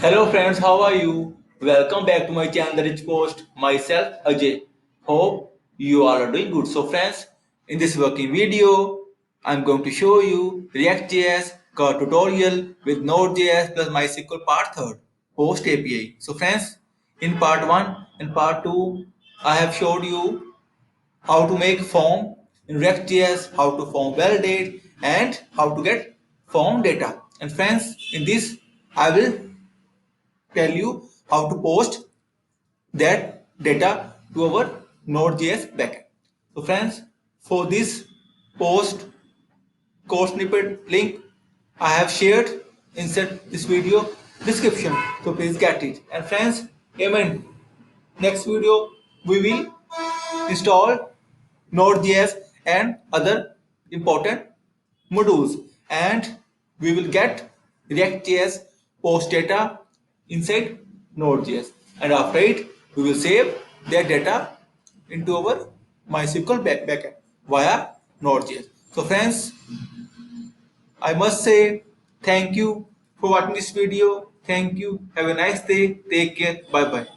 Hello friends, how are you? Welcome back to my channel The Rich Post. Myself Ajay. Hope you all are doing good. So friends, in this working video, I'm going to show you React.js Crud tutorial with Node.js plus Mysql part 3 post API. So friends, in part 1 and part 2, I have showed you how to make form in React.js, how to form validate and how to get form data. And friends, in this I will tell you how to post that data to our Node.js backend. So friends, for this post code snippet link I have shared inside this video description. So please get it. And friends, amen. Next video we will install Node.js and other important modules, and we will get React.js post data inside Node.js, and after it we will save that data into our MySQL backend via Node.js. So friends, I must say thank you for watching this video. Thank you. Have a nice day. Take care. Bye bye.